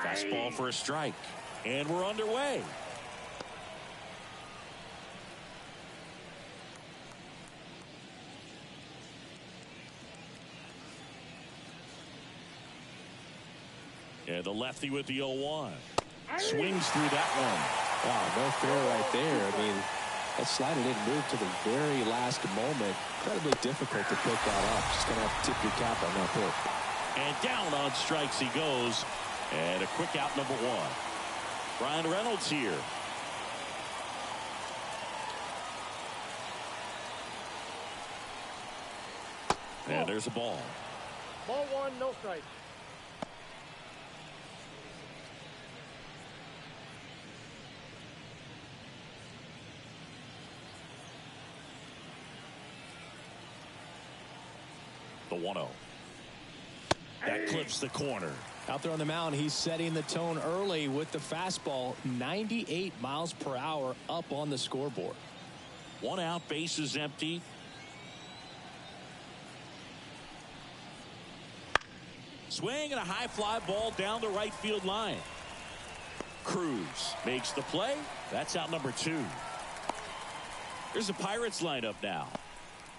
Fastball for a strike. And we're underway. And the lefty with the 0-1. Swings through that one. Wow, no fair right there. I mean, that slider didn't move to the very last moment. Incredibly difficult to pick that up. Just going to have to tip your cap on that pitch. And down on strikes he goes. And a quick out, number 1. Brian Reynolds here. And there's a ball. Ball 1, no strike. The 1-0. That clips the corner. Out there on the mound, he's setting the tone early with the fastball. 98 miles per hour up on the scoreboard. 1 out, bases empty. Swing and a high fly ball down the right field line. Cruz makes the play. That's out number 2. There's the Pirates lineup now.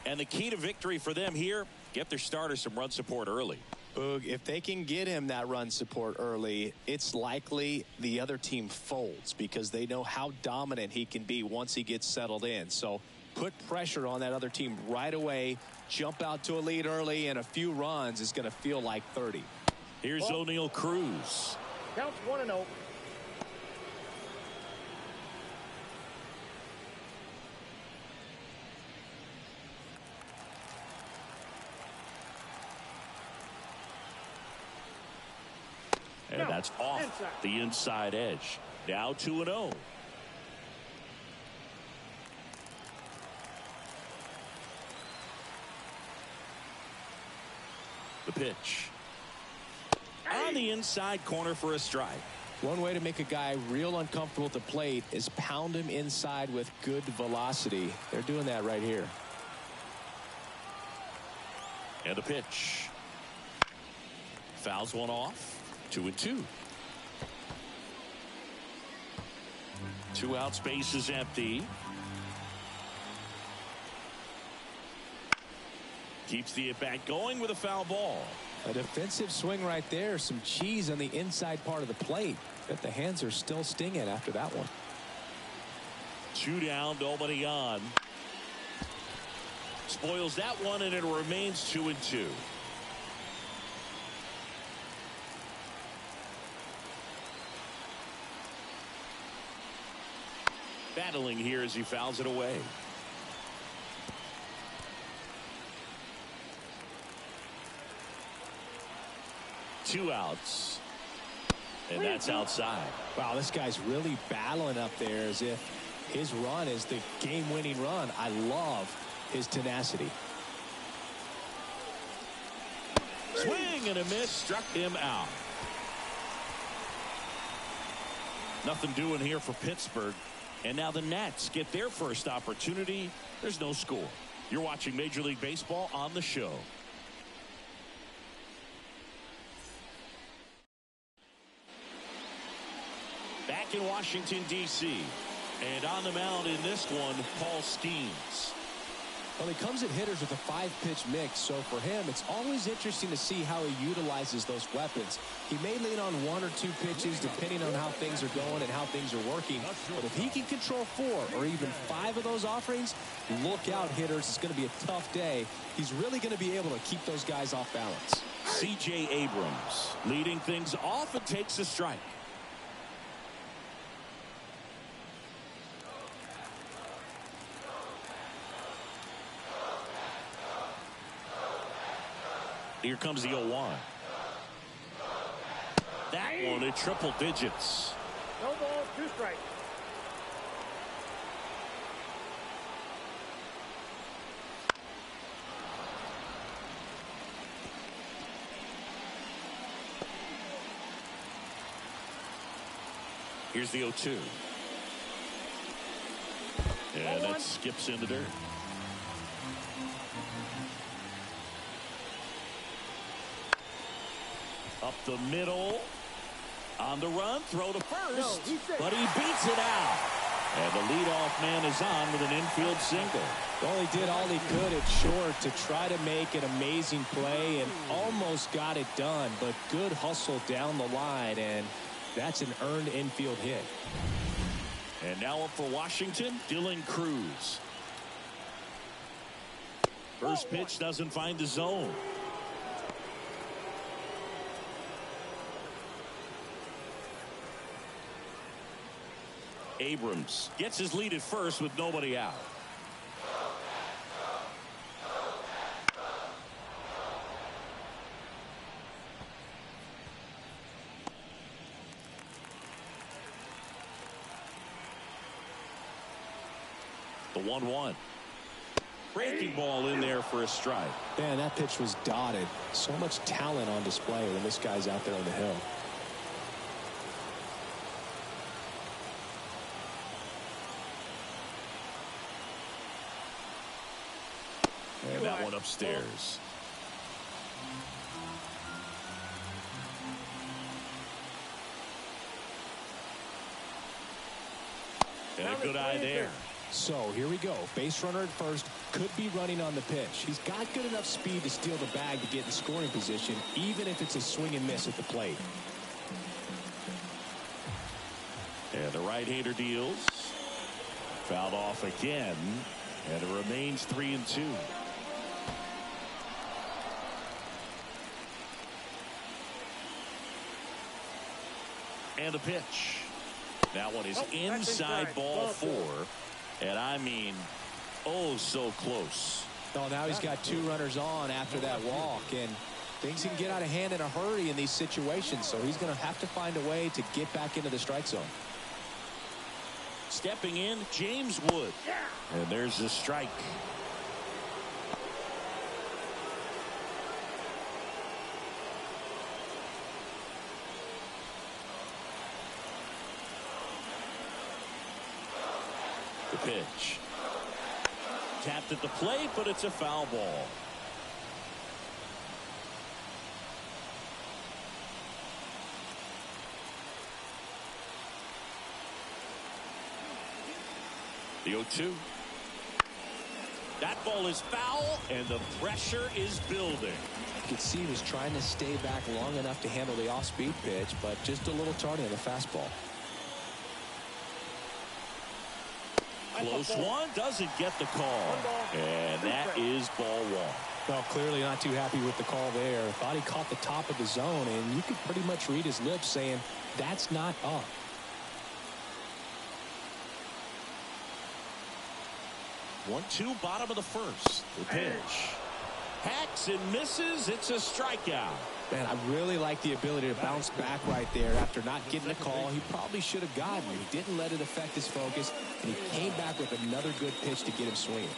And the key to victory for them here, get their starter some run support early. Boog, if they can get him that run support early, it's likely the other team folds because they know how dominant he can be once he gets settled in. So put pressure on that other team right away. Jump out to a lead early, and a few runs is going to feel like 30. Here's O'Neal Cruz. Counts 1-0. And that's off the inside edge. Now 2-0. The pitch. On the inside corner for a strike. One way to make a guy real uncomfortable at the plate is pound him inside with good velocity. They're doing that right here. And the pitch. Fouls one off. 2-2. 2 outs, base is empty. Keeps the at-bat going with a foul ball. A defensive swing right there. Some cheese on the inside part of the plate. But the hands are still stinging after that one. 2 down, nobody on. Spoils that one, and it remains 2-2. Battling here as he fouls it away. Two outs. And that's outside. Wow, this guy's really battling up there as if his run is the game-winning run. I love his tenacity. Swing and a miss, struck him out. Nothing doing here for Pittsburgh. And now the Nats get their first opportunity. There's no score. You're watching Major League Baseball on the show. Back in Washington, D.C. And on the mound in this one, Paul Skeens. Well, he comes at hitters with a 5-pitch mix, so for him, it's always interesting to see how he utilizes those weapons. He may lean on 1 or 2 pitches depending on how things are going and how things are working. But if he can control 4 or even 5 of those offerings, look out, hitters. It's going to be a tough day. He's really going to be able to keep those guys off balance. C.J. Abrams leading things off and takes a strike. Here comes the 0-1. That one at triple digits. No balls, 2 strikes. Here's the 0-2. And that skips in the dirt. Up the middle. On the run, throw to first, No, he's safe. but he beats it out. And the leadoff man is on with an infield single. Well, he did all he could at short to try to make an amazing play and almost got it done, but good hustle down the line, and that's an earned infield hit. And now up for Washington, Dylan Cruz. First pitch doesn't find the zone. Abrams gets his lead at first with nobody out. The 1-1. Breaking ball in there for a strike. Man, that pitch was dotted. So much talent on display when this guy's out there on the hill. And that one upstairs. And a good eye there. So here we go. Base runner at first, could be running on the pitch. He's got good enough speed to steal the bag to get in scoring position, even if it's a swing and miss at the plate. And the right-hander deals. Fouled off again. And it remains 3-2. And a pitch. That one is inside ball 4. And I mean, oh, so close. Oh, now he's got 2 runners on after that walk, and things can get out of hand in a hurry in these situations, so he's going to have to find a way to get back into the strike zone. Stepping in, James Wood. And there's the strike. The pitch. Tapped at the plate, but it's a foul ball. The 0-2. That ball is foul, and the pressure is building. You could see he was trying to stay back long enough to handle the off-speed pitch, but just a little tardy on the fastball. Close one, doesn't get the call. And that is ball 1. Well, clearly not too happy with the call there. Thought he caught the top of the zone, and you could pretty much read his lips saying, that's not up. 1-2, bottom of the first. The pitch. Hacks and misses. It's a strikeout. Man, I really like the ability to bounce back right there after not getting a call he probably should have gotten. He didn't let it affect his focus, and he came back with another good pitch to get him swinging.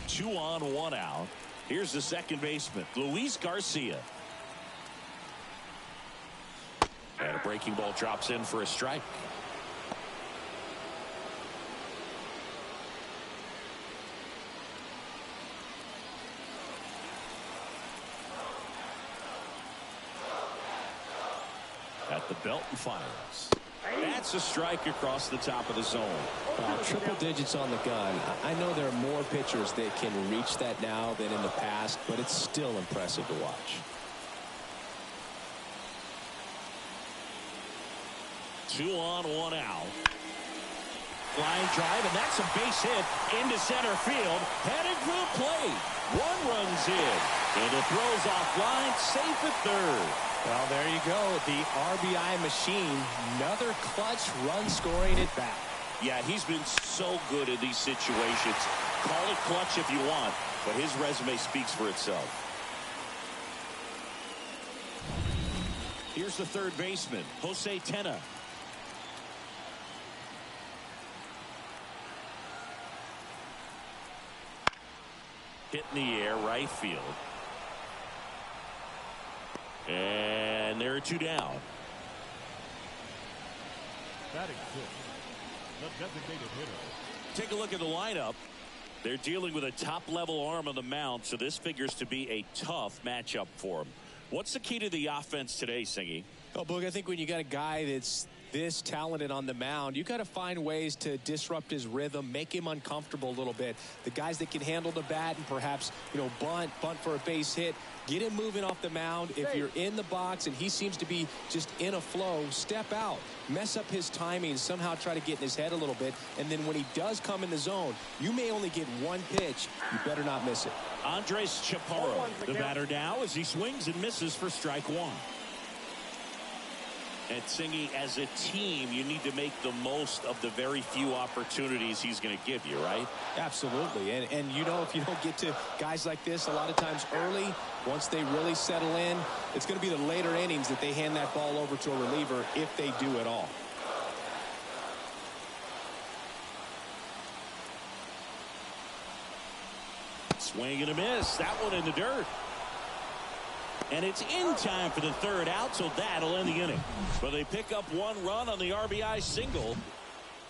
2 on, 1 out. Here's the second baseman, Luis Garcia. And a breaking ball drops in for a strike. At the belt and fires. That's a strike across the top of the zone. Triple digits on the gun. I know there are more pitchers that can reach that now than in the past, but it's still impressive to watch. 2 on, 1 out. Line drive, and that's a base hit into center field. Headed for the plate. 1 runs in. And it throws off line, safe at third. Well, there you go. The RBI machine. Another clutch run scoring at bat. Yeah, he's been so good in these situations. Call it clutch if you want, but his resume speaks for itself. Here's the third baseman, Jose Tena. Hit in the air, right field. And there are 2 down. Batting 6, the designated hitter. Take a look at the lineup. They're dealing with a top-level arm on the mound, so this figures to be a tough matchup for him. What's the key to the offense today, Singy? Oh, Boog, I think when you got a guy that's this talented on the mound, you got to find ways to disrupt his rhythm, make him uncomfortable a little bit. The guys that can handle the bat and perhaps, bunt for a base hit, get him moving off the mound. If you're in the box and he seems to be just in a flow, step out, mess up his timing, somehow try to get in his head a little bit. And then when he does come in the zone, you may only get one pitch. You better not miss it. Andres Chaparro, the batter now, as he swings and misses for strike one. And Singy, as a team, you need to make the most of the very few opportunities he's going to give you, right? Absolutely. And if you don't get to guys like this a lot of times early, once they really settle in, it's going to be the later innings that they hand that ball over to a reliever if they do at all. Swing and a miss. That one in the dirt. And it's in time for the third out, so that'll end the inning. But they pick up one run on the RBI single.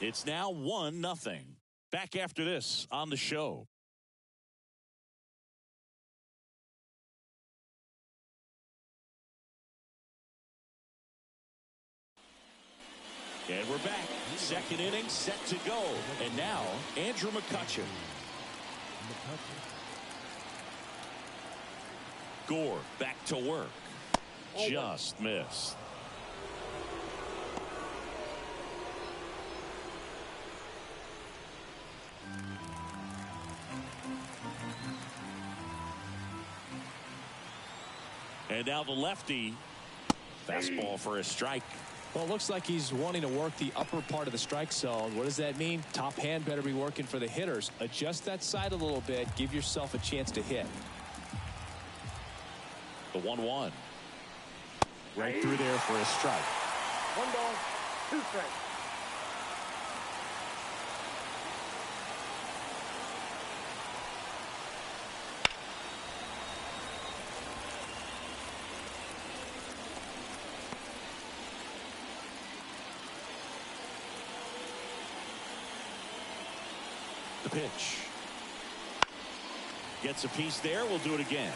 It's now 1-0. Back after this on the show. And we're back. Second inning set to go. And now, Andrew McCutchen. Gore back to work. Just missed. And now the lefty. Fastball for a strike. Well, it looks like he's wanting to work the upper part of the strike zone. What does that mean? Top hand better be working for the hitters. Adjust that side a little bit. Give yourself a chance to hit. The 1-1. Right through there for a strike. 1 ball, 2 strikes. The pitch. Gets a piece there. We'll do it again.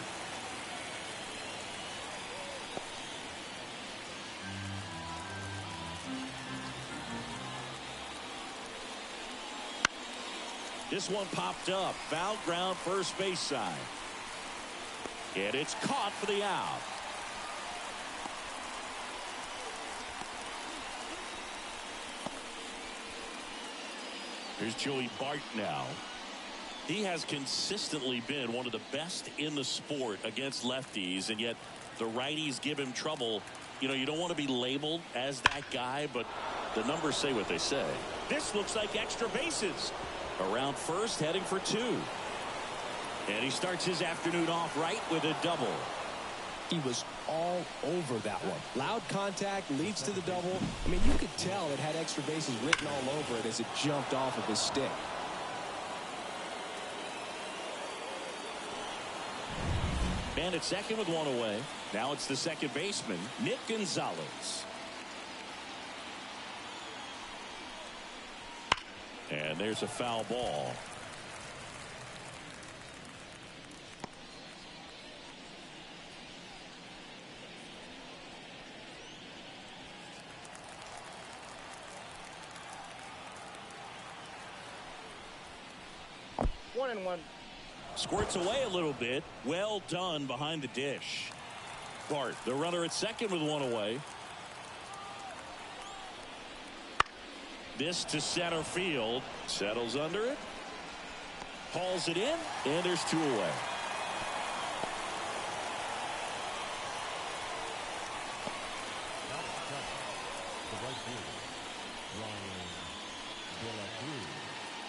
This one popped up. Foul ground, first base side. And it's caught for the out. Here's Joey Bart now. He has consistently been one of the best in the sport against lefties, and yet the righties give him trouble. You don't want to be labeled as that guy, but the numbers say what they say. This looks like extra bases. Around first, heading for 2. And he starts his afternoon off right with a double. He was all over that one. Loud contact leads to the double. I mean, you could tell it had extra bases written all over it as it jumped off of his stick. Man at second with one away. Now it's the second baseman, Nick Gonzalez. And there's a foul ball. One and one. Squirts away a little bit. Well done behind the dish. Bart, the runner at second with one away. This to center field. Settles under it. Hauls it in. And there's 2 away.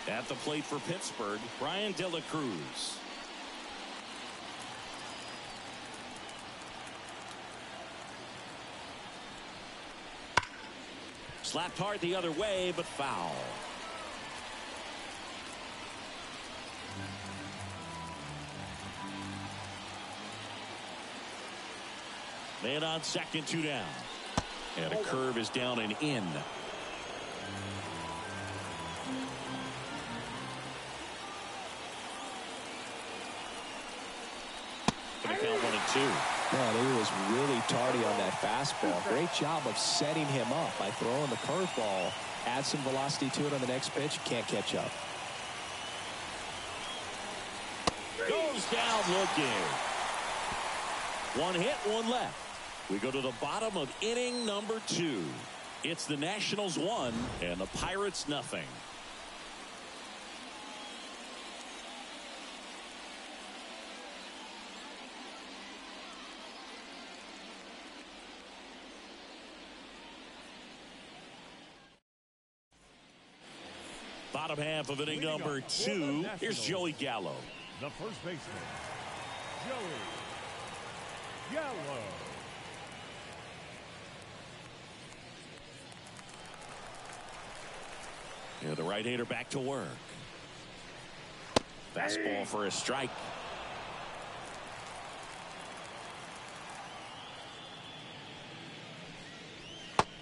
At the plate for Pittsburgh, Brian De La Cruz. Slapped hard the other way, but foul. Man on second, 2 down. And a curve is down and in. 2. Man, he was really tardy on that fastball. Great job of setting him up by throwing the curveball. Add some velocity to it on the next pitch. Can't catch up. Goes down looking. One hit, one left. We go to the bottom of inning number 2. It's the Nationals 1 and the Pirates nothing. Bottom half of inning number 2. Here's Joey Gallo. The first baseman, Joey Gallo. Yeah, the right-hander back to work. Fastball for a strike.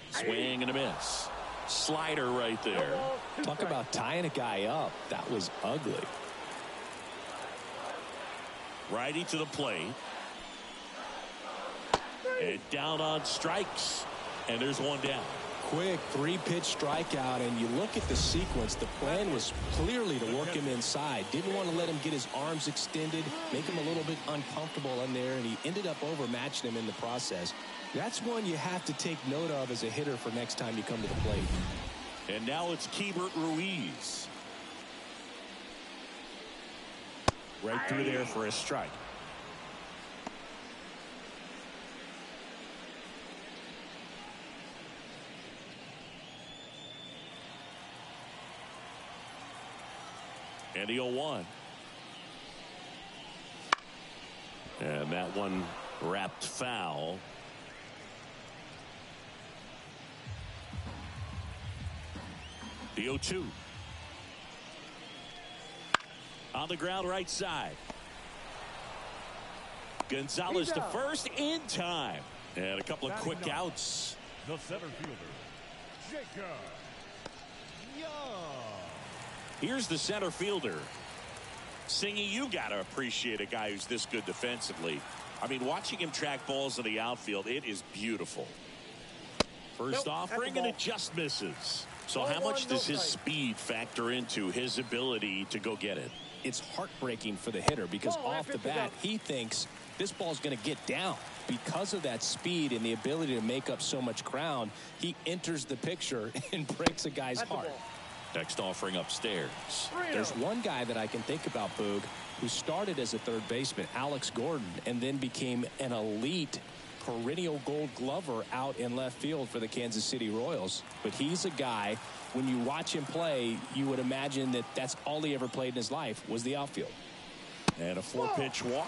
Swing and a miss. Slider right there. Talk about tying a guy up. That was ugly. Righty to the plate. And down on strikes. And there's one down. Quick 3-pitch strikeout, and you look at the sequence. The plan was clearly to work him inside. Didn't want to let him get his arms extended, make him a little bit uncomfortable in there, and he ended up overmatching him in the process. That's one you have to take note of as a hitter for next time you come to the plate. And now it's Keibert Ruiz. Right through there for a strike. And the 0-1. And that one wrapped foul. The 0-2. On the ground right side. Gonzalez to first in time. And a couple of quick outs. The center fielder, Jacob Young. Here's the center fielder. Singy, you got to appreciate a guy who's this good defensively. I mean, watching him track balls in the outfield, it is beautiful. First offering, and it just misses. So how much does his speed factor into his ability to go get it? It's heartbreaking for the hitter because off the bat, he thinks this ball's going to get down. Because of that speed and the ability to make up so much ground, he enters the picture and breaks a guy's heart. Next offering upstairs. There's one guy that I can think about, Boog, who started as a third baseman, Alex Gordon, and then became an elite perennial Gold Glover out in left field for the Kansas City Royals. But he's a guy, when you watch him play, you would imagine that that's all he ever played in his life was the outfield. And a 4-pitch walk.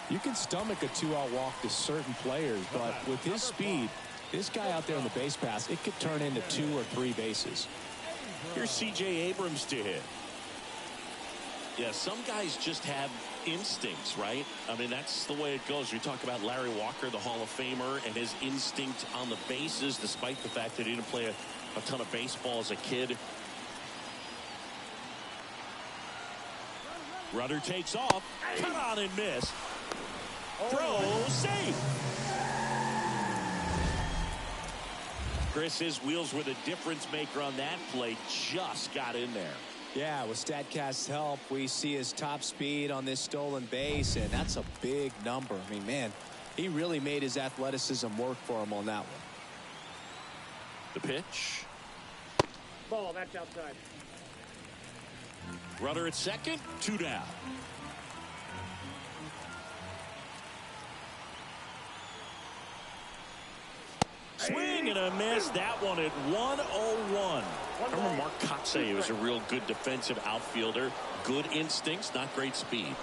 You can stomach a 2-out walk to certain players, but with his speed, this guy out there on the base pass, it could turn into 2 or 3 bases. Here's C.J. Abrams to hit. Yeah, some guys just have instincts, right? I mean, that's the way it goes. We talk about Larry Walker, the Hall of Famer, and his instinct on the bases, despite the fact that he didn't play a ton of baseball as a kid. Runner takes off. Cut on and miss. Throw safe. Chris, his wheels were the difference maker on that play. Just got in there. Yeah, with StatCast's help, we see his top speed on this stolen base, and that's a big number. I mean, man, he really made his athleticism work for him on that one. The pitch. Ball, that's outside. Runner at second, 2 down. Swing and a miss. That one at 101. I remember Mark Kotsay was a real good defensive outfielder. Good instincts, not great speed.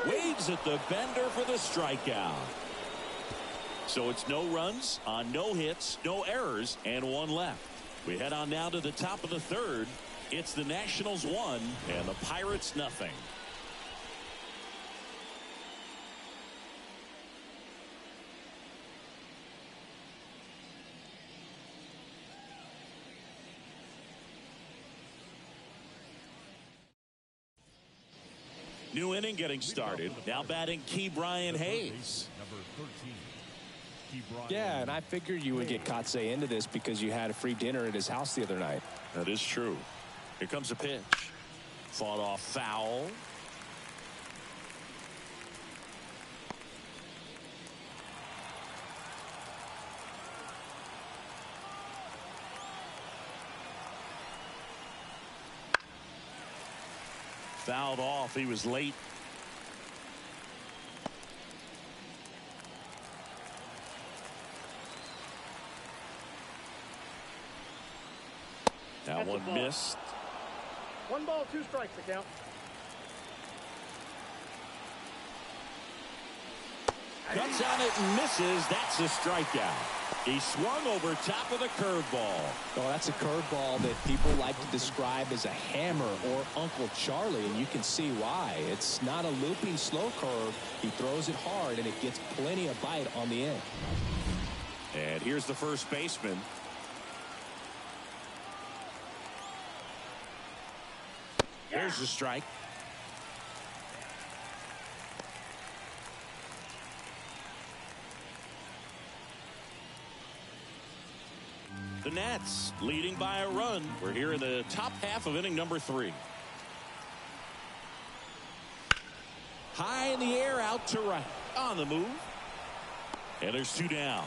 Waves at the bender for the strikeout. So it's no runs on no hits, no errors, and 1 left. We head on now to the top of the 3rd. It's the Nationals 1 and the Pirates nothing. New inning getting started. Now batting Ke'Bryan Hayes. Number 13. Ke'Bryan. Yeah, and I figured you would get Kotsay into this because you had a free dinner at his house the other night. That is true. Here comes a pitch. Fought off foul. Fouled off. He was late. That one missed. 1 ball, 2 strikes, the count. Cuts on it and misses. That's a strikeout. He swung over top of the curveball. Oh, that's a curveball that people like to describe as a hammer or Uncle Charlie, and you can see why. It's not a looping slow curve. He throws it hard, and it gets plenty of bite on the end. And here's the first baseman. There's the strike. The Nats leading by a run. We're here in the top half of inning number 3. High in the air, out to right. On the move. And there's 2 down.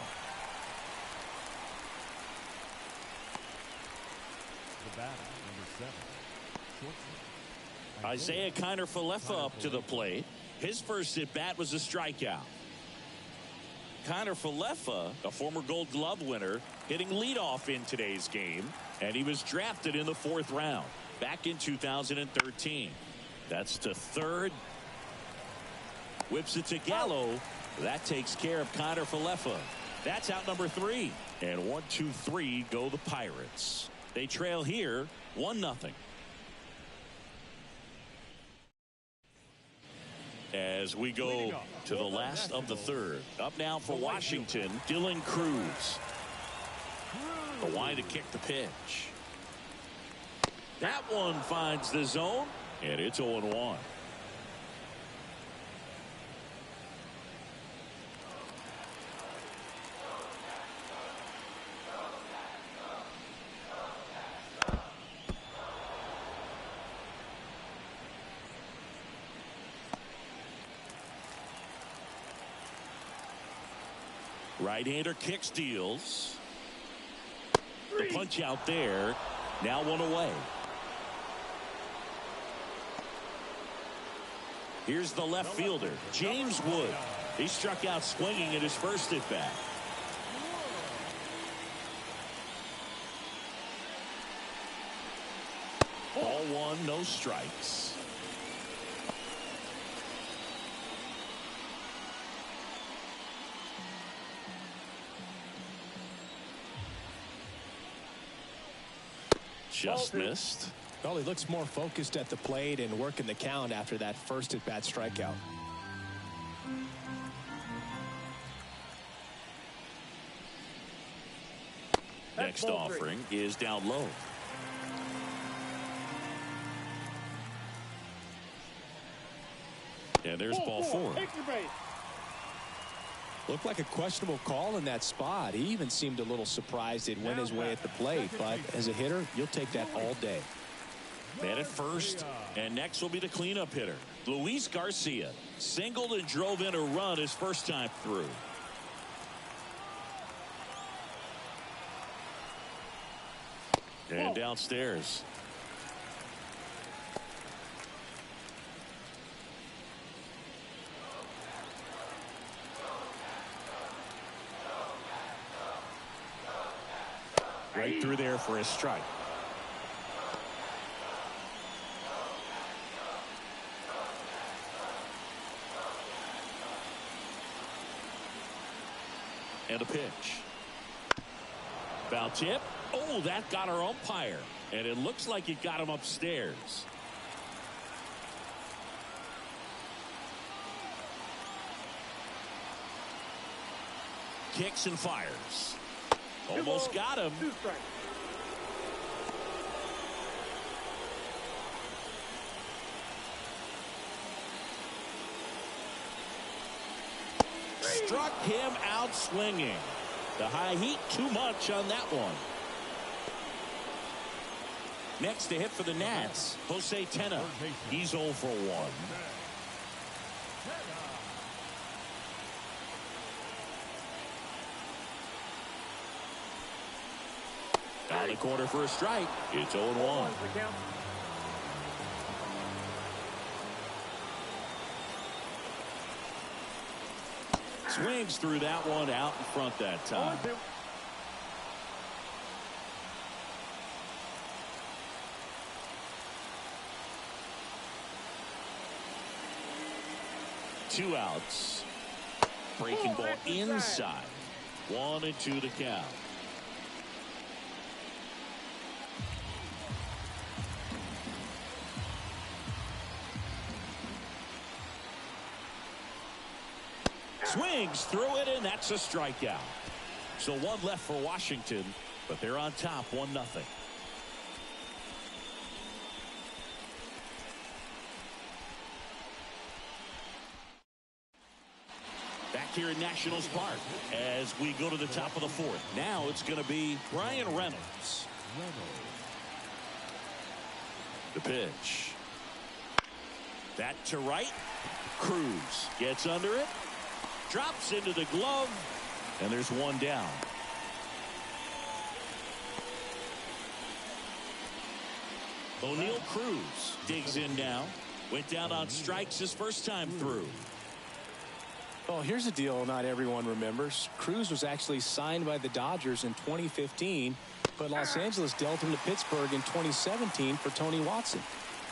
The batter, number 7. Shortstop. Isaiah Kiner-Falefa up to the plate. His first at bat was a strikeout. Kiner-Falefa, a former Gold Glove winner, hitting leadoff in today's game, and he was drafted in the 4th round back in 2013. That's to third. Whips it to Gallo. That takes care of Kiner-Falefa. That's out number 3. And 1, 2, 3 go the Pirates. They trail here 1-0. As we go to the last of the 3rd. Up now for Washington, Dylan Cruz. The line to kick the pitch. That one finds the zone, and it's 0-1. Right-hander kick steals. The punch out there. Now 1 away. Here's the left fielder, James Wood. He struck out swinging at his first at bat. Ball 1, no strikes. Just missed. Well, he looks more focused at the plate and working the count after that first at bat strikeout. Next offering is down low. And there's ball 4. Take your base. Looked like a questionable call in that spot. He even seemed a little surprised it went his way at the plate, but as a hitter, you'll take that all day. Man at first, and next will be the cleanup hitter, Luis Garcia. Singled and drove in a run his first time through. And downstairs. Right through there for a strike. And a pitch. Foul tip. Oh, that got our umpire. And it looks like it got him upstairs. Kicks and fires. Almost got him. 2 strikes. struck him out swinging. The high heat, too much on that one. Next to hit for the Nats, Jose Tena. He's 0 for 1. Down the corner for a strike. It's 0-1. Swings through that one out in front that time. 2 outs. Breaking ball inside. 1-2 to count. Swings through it, and that's a strikeout. So 1 left for Washington, but they're on top 1-0. Back here in Nationals Park as we go to the top of the 4th. Now it's going to be Brian Reynolds. The pitch. That to right. Cruz gets under it. Drops into the glove. And there's 1 down. O'Neal Cruz digs in now. Went down on strikes his first time through. Oh, here's a deal not everyone remembers. Cruz was actually signed by the Dodgers in 2015, but Los Angeles dealt him to Pittsburgh in 2017 for Tony Watson.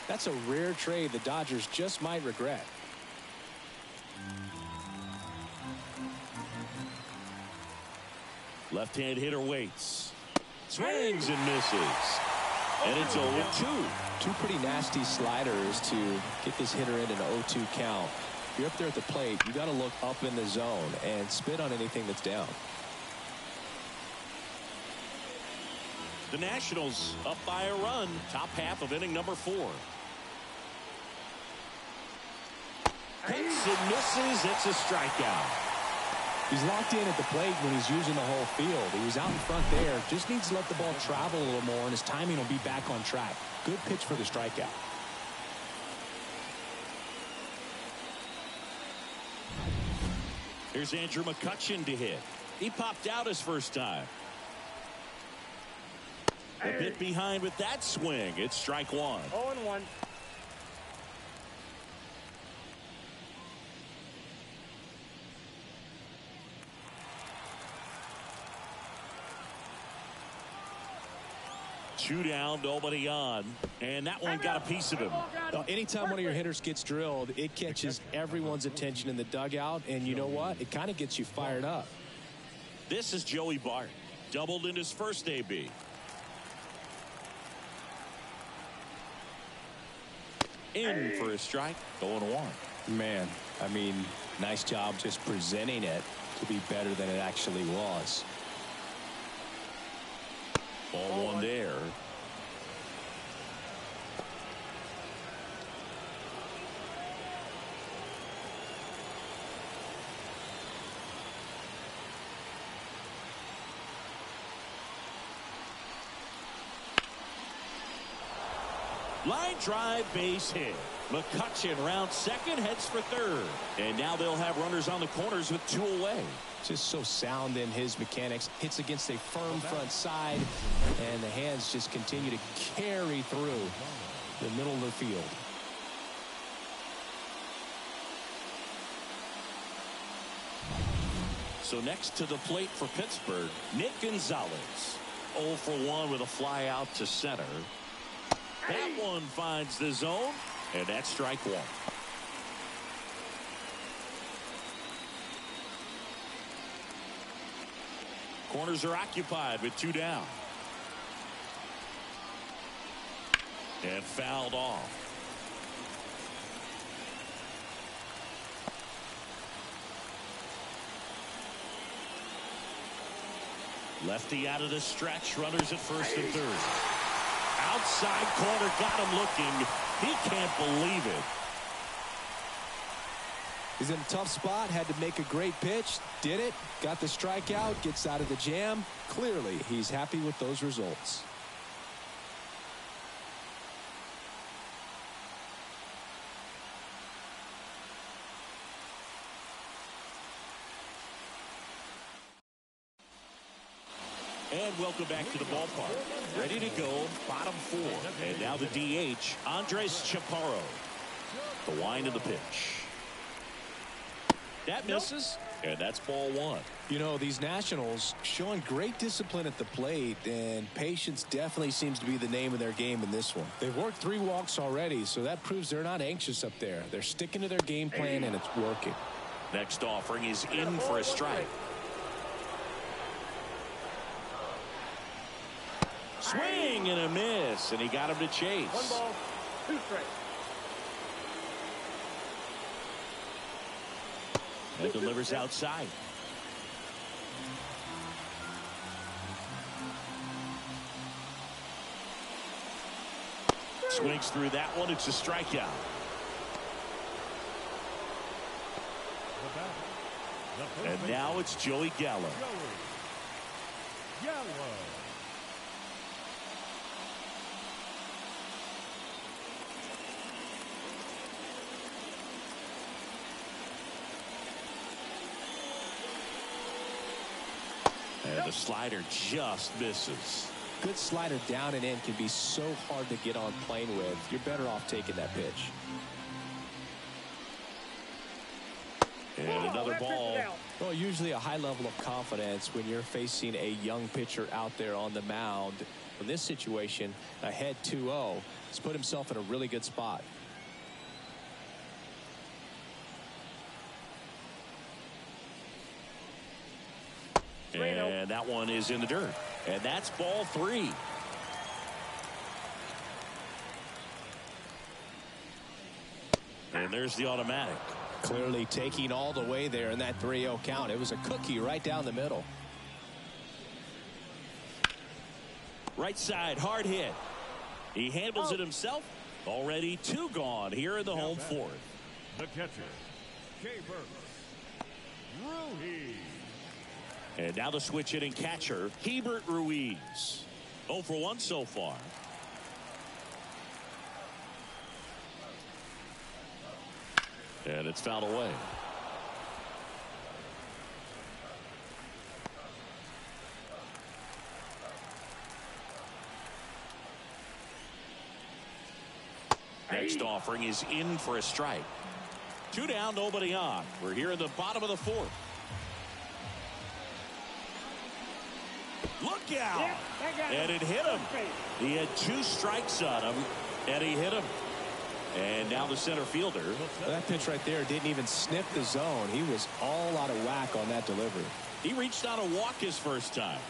That's a rare trade the Dodgers just might regret. Left-hand hitter waits. Swings and misses. And it's 0-2. 2 pretty nasty sliders to get this hitter in an 0-2 count. If you're up there at the plate, you got to look up in the zone and spit on anything that's down. The Nationals up by a run. Top half of inning number 4. Hits and misses. It's a strikeout. He's locked in at the plate when he's using the whole field. He was out in front there. Just needs to let the ball travel a little more, and his timing will be back on track. Good pitch for the strikeout. Here's Andrew McCutchen to hit. He popped out his first time. A bit behind with that swing. It's strike 1. 0-1. Two down, nobody on, and that one got a piece of him. Anytime one of your hitters gets drilled, it catches everyone's attention in the dugout, and you know what? It kind of gets you fired up. This is Joey Bart. Doubled in his first AB. In for a strike, 0-1. Man, I mean, nice job just presenting it to be better than it actually was. Ball 1 there. Line drive, base hit. McCutchen rounds second, heads for third. And now they'll have runners on the corners with 2 away. Just so sound in his mechanics. Hits against a firm front side, and the hands just continue to carry through the middle of the field. So next to the plate for Pittsburgh, Nick Gonzalez. 0 for 1 with a fly out to center. That one finds the zone, and that's strike 1. Corners are occupied with 2 down. And fouled off. Lefty out of the stretch, runners at first and third. Outside corner, got him looking. He can't believe it. He's in a tough spot, had to make a great pitch, did it, got the strikeout, gets out of the jam. Clearly, he's happy with those results. And welcome back to the ballpark. Ready to go, bottom four. And now the DH, Andres Chaparro. The wind of the pitch. That misses, and that's ball one. You know, these Nationals showing great discipline at the plate, and patience definitely seems to be the name of their game in this one. They've worked 3 walks already, so that proves they're not anxious up there. They're sticking to their game plan, and it's working. Next offering is in for a strike. Swing and a miss, and he got him to chase. 1 ball, 2 strikes. And delivers outside. Swings through that one. It's a strikeout. And now it's Joey Gallo. And the slider just misses. Good slider down and in can be so hard to get on plane with. You're better off taking that pitch. And another ball. Well, usually a high level of confidence when you're facing a young pitcher out there on the mound. In this situation, ahead 2-0, he's put himself in a really good spot. And that one is in the dirt. And that's ball 3. And there's the automatic. Clearly taking all the way there in that 3-0 count. It was a cookie right down the middle. Right side, hard hit. He handles it himself. Already 2 gone here in the home fourth. The catcher, K-Burks, Ruiz. And now the switch hitting catcher, Hebert Ruiz. 0 for 1 so far. And it's fouled away. Next offering is in for a strike. 2 down, nobody on. We're here in the bottom of the fourth. Look out! And it hit him. He had 2 strikes on him, and he hit him. And now the center fielder. That pitch right there didn't even sniff the zone. He was all out of whack on that delivery. He reached out a walk his first time.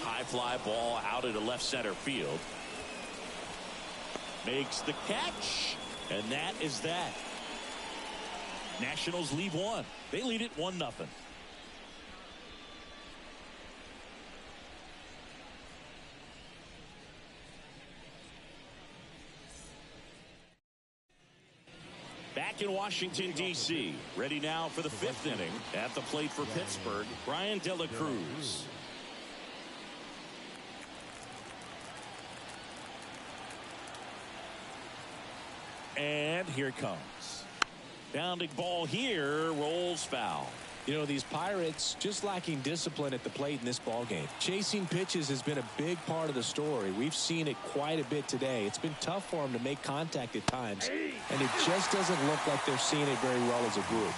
High fly ball out into left center field. Makes the catch. And that is that. Nationals lead 1. They lead it 1-0. Back in Washington, D.C. Ready now for the 5th inning. At the plate for Pittsburgh, Brian De La Cruz. And here it comes. Bounding ball here, rolls foul. You know, these Pirates just lacking discipline at the plate in this ballgame. Chasing pitches has been a big part of the story. We've seen it quite a bit today. It's been tough for them to make contact at times, and it just doesn't look like they're seeing it very well as a group.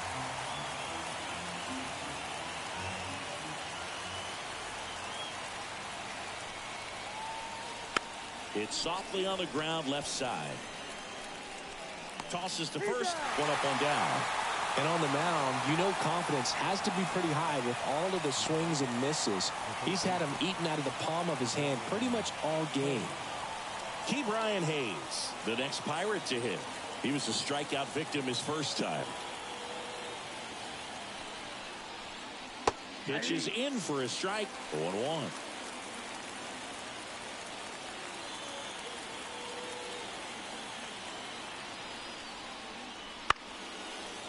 It's softly on the ground, left side. Tosses to first, 1 up, 1 down. And on the mound, you know confidence has to be pretty high with all of the swings and misses. He's had them eaten out of the palm of his hand pretty much all game. Ke'Bryan Hayes, the next Pirate to hit. He was a strikeout victim his first time. Pitch is in for a strike, 0-1.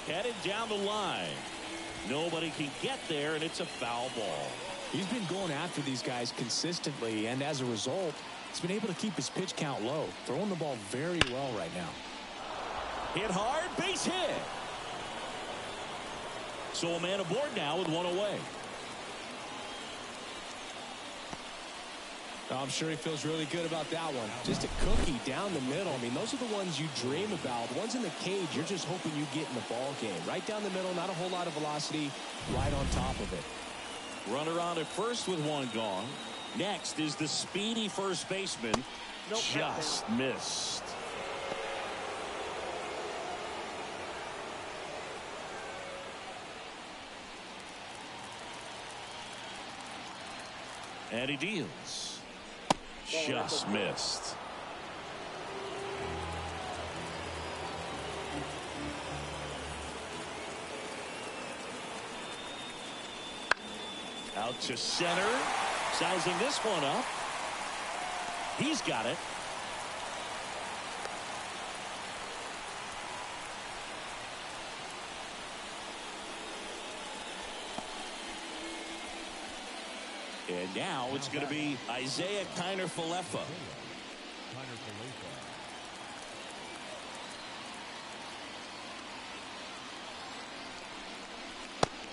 Headed down the line. Nobody can get there, and it's a foul ball. He's been going after these guys consistently, and as a result, he's been able to keep his pitch count low, throwing the ball very well right now. Hit hard, base hit. So a man aboard now with one away. I'm sure he feels really good about that one. Just a cookie down the middle. I mean, those are the ones you dream about. The ones in the cage, you're just hoping you get in the ball game. Right down the middle, not a whole lot of velocity, right on top of it. Runner on at first with one gone. Next is the speedy first baseman. Just missed. And he deals. Just missed. Out to center. Sizing this one up. He's got it. And now it's going to be Isaiah Kiner-Falefa.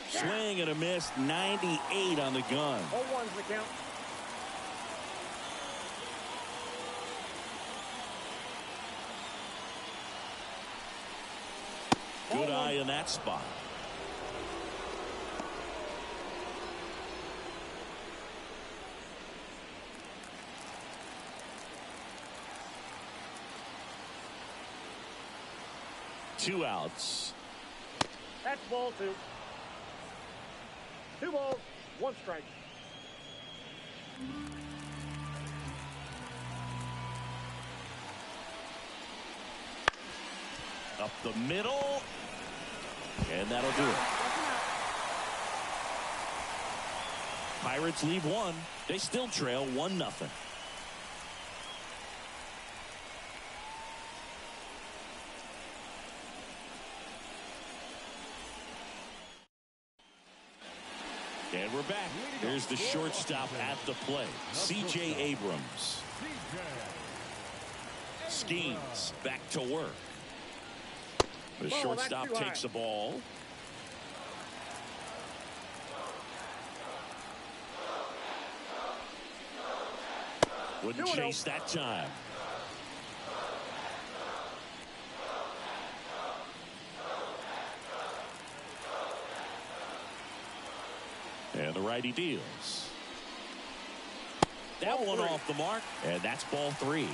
Swing and a miss. 98 on the gun. 0-1's the count. Good eye in that spot. Two outs. That's ball two. 2 balls, 1 strike. Up the middle. And that'll do it. Pirates leave one. They still trail 1-0. And we're back. Here's the shortstop at the plate, C.J. Abrams. Schemes back to work. The shortstop takes the ball. Wouldn't chase that time. And the righty deals. That one off the mark, and that's ball 3.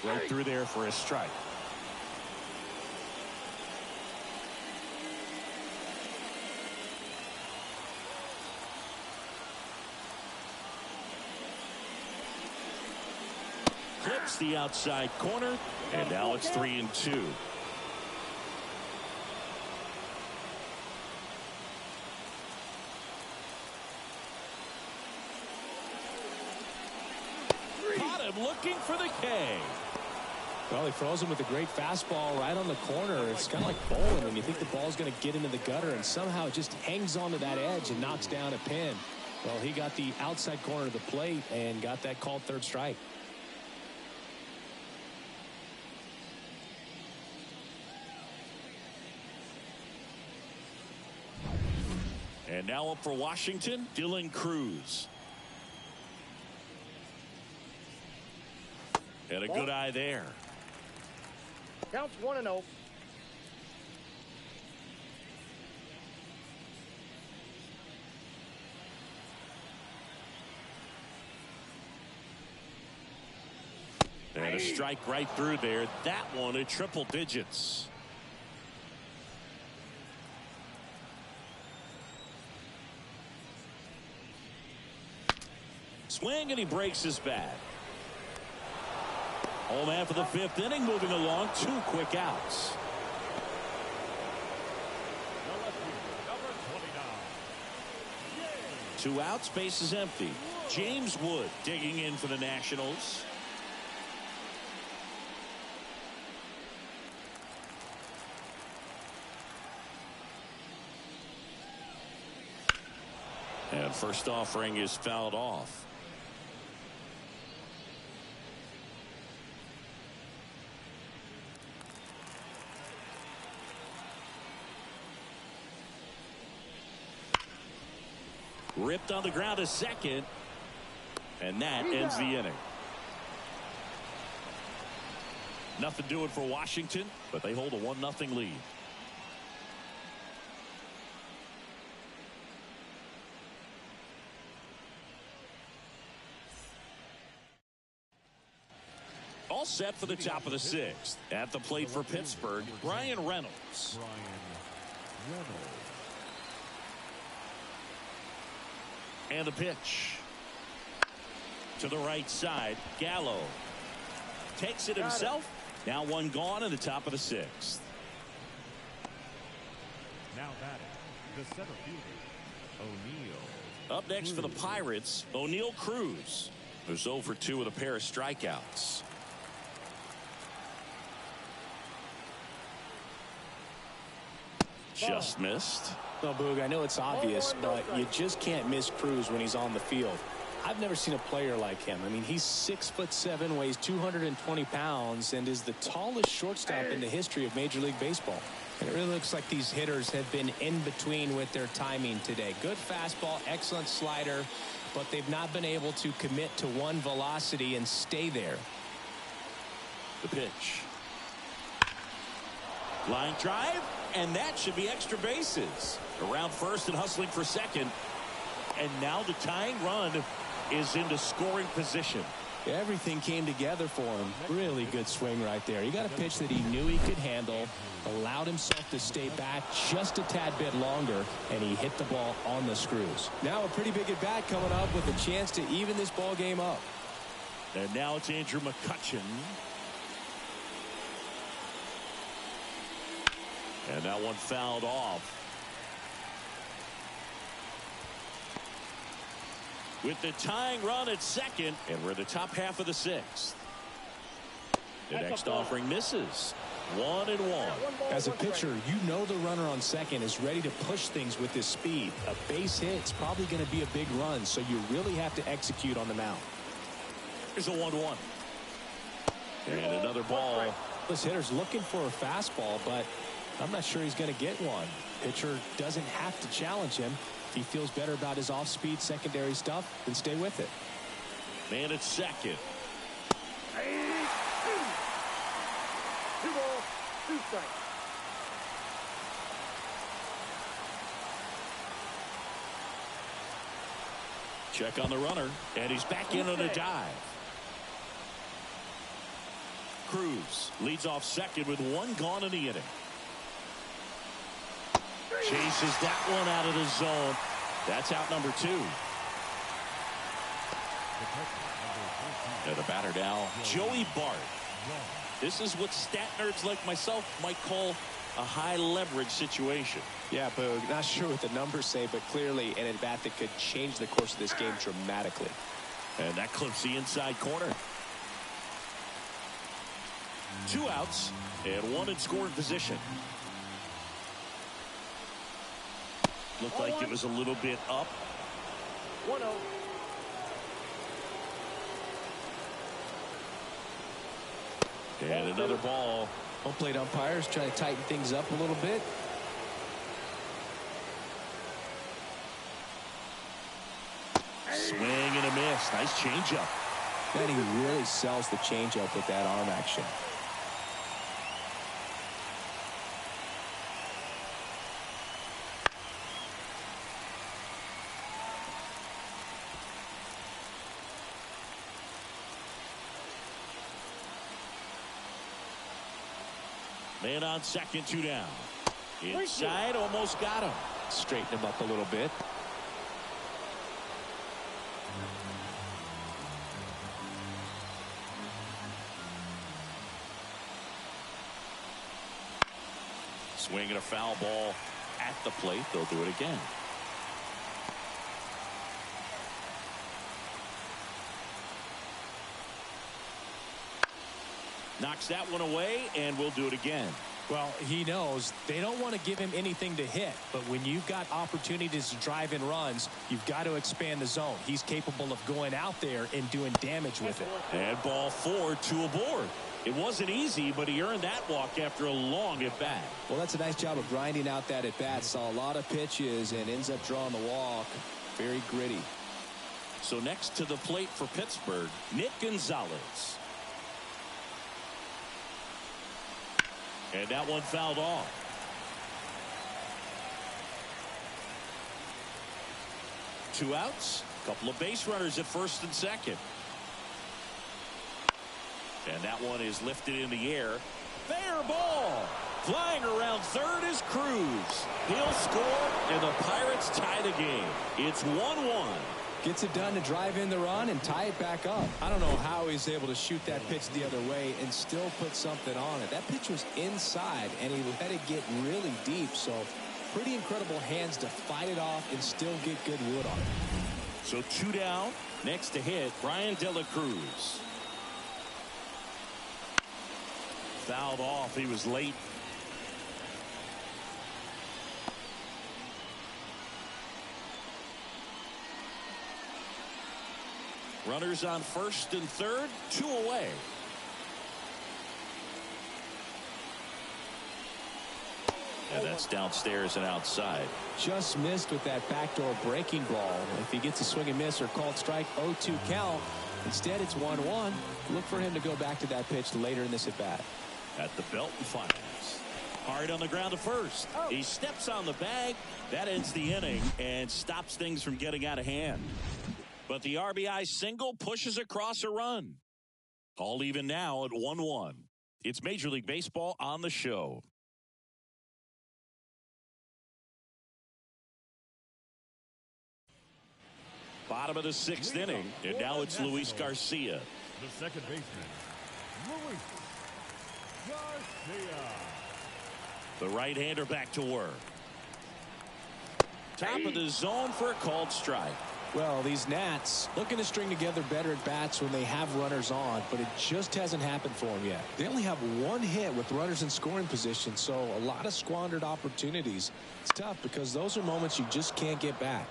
Right through there for a strike. Clips the outside corner, and now it's 3-2. Caught him looking for the K. Well, he throws him with a great fastball right on the corner. It's kind of like bowling when you think the ball's going to get into the gutter, and somehow it just hangs onto that edge and knocks down a pin. Well, he got the outside corner of the plate and got that called third strike. And now up for Washington, Dylan Cruz. And a good eye there. Counts 1-0. And a strike right through there. That one at triple digits. Swing, and he breaks his bat. Home half of the 5th inning, moving along. 2 quick outs. Number 29. 2 outs, base is empty. James Wood digging in for the Nationals. And first offering is fouled off. Ripped on the ground to second. And that ends the inning. Nothing doing for Washington, but they hold a 1-0 lead. All set for the top of the 6th. At the plate for Pittsburgh, Brian Reynolds. And the pitch. To the right side, Gallo. Takes it himself. Now one gone in the top of the 6th. Now batting, the center fielder, O'Neill. Up next for the Pirates, O'Neill Cruz, who's 0 for 2 with a pair of strikeouts. Just missed. No, Boog, I know it's obvious, but you just can't miss Cruz when he's on the field. I've never seen a player like him. I mean, he's 6'7", weighs 220 pounds, and is the tallest shortstop in the history of Major League Baseball. And it really looks like these hitters have been in between with their timing today. Good fastball, excellent slider, but they've not been able to commit to one velocity and stay there. The pitch. Line drive, and that should be extra bases. Around first and hustling for second. And now the tying run is into scoring position. Everything came together for him. Really good swing right there. He got a pitch that he knew he could handle, allowed himself to stay back just a tad bit longer, and he hit the ball on the screws. Now a pretty big at bat coming up with a chance to even this ball game up. And now it's Andrew McCutchen. And that one fouled off. With the tying run at second, and we're in the top half of the 6th. The next offering misses. 1-1. As a pitcher, you know the runner on second is ready to push things with his speed. A base hit is probably going to be a big run, so you really have to execute on the mound. Here's a 1-1. And another ball. This hitter's looking for a fastball, but I'm not sure he's going to get one. Pitcher doesn't have to challenge him. If he feels better about his off-speed secondary stuff, then stay with it. Man at second. 2 balls, 2 strikes. Check on the runner, and he's back in on a dive. Cruz leads off second with 1 gone in the inning. Chases that one out of the zone. That's out number 2. And the batter now, Joey Bart. This is what stat nerds like myself might call a high leverage situation. Yeah, Boog, not sure what the numbers say, but clearly an at-bat that could change the course of this game dramatically. And that clips the inside corner. 2 outs and 1 in scoring position. Looked like it was a little bit up. 1-0. And another ball. Home plate umpires trying to tighten things up a little bit. Swing and a miss. Nice changeup. And he really sells the changeup with that arm action. Man on second, 2 down. Inside, almost got him. Straighten him up a little bit. Swinging a foul ball at the plate. They'll do it again. Knocks that one away, and we'll do it again. Well, he knows they don't want to give him anything to hit, but when you've got opportunities to drive in runs, you've got to expand the zone. He's capable of going out there and doing damage with it. And ball 4, 2 aboard. It wasn't easy, but he earned that walk after a long at-bat. Well, that's a nice job of grinding out that at-bat. Saw a lot of pitches and ends up drawing the walk. Very gritty. So next to the plate for Pittsburgh, Nick Gonzalez. And that one fouled off. Two outs. A couple of base runners at first and second. And that one is lifted in the air. Fair ball. Flying around third is Cruz. He'll score, and the Pirates tie the game. It's 1-1. Gets it done to drive in the run and tie it back up. I don't know how he's able to shoot that pitch the other way and still put something on it. That pitch was inside, and he let it get really deep. So pretty incredible hands to fight it off and still get good wood on it. So 2 down. Next to hit, Brian De La Cruz. Fouled off. He was late. Runners on first and third, 2 away. And that's downstairs and outside. Just missed with that backdoor breaking ball. If he gets a swing and miss or called strike, 0-2 count. Instead, it's 1-1. Look for him to go back to that pitch later in this at bat. At the belt and fires. Hard on the ground to first. He steps on the bag. That ends the inning and stops things from getting out of hand. But the RBI single pushes across a run. All even now at 1-1. It's Major League Baseball on the show. Bottom of the 6th inning, and now it's Luis Garcia. The second baseman, Luis Garcia. The right-hander back to work. Top of the zone for a called strike. Well, these Nats looking to string together better at bats when they have runners on, but it just hasn't happened for them yet. They only have 1 hit with runners in scoring position, so a lot of squandered opportunities. It's tough because those are moments you just can't get back.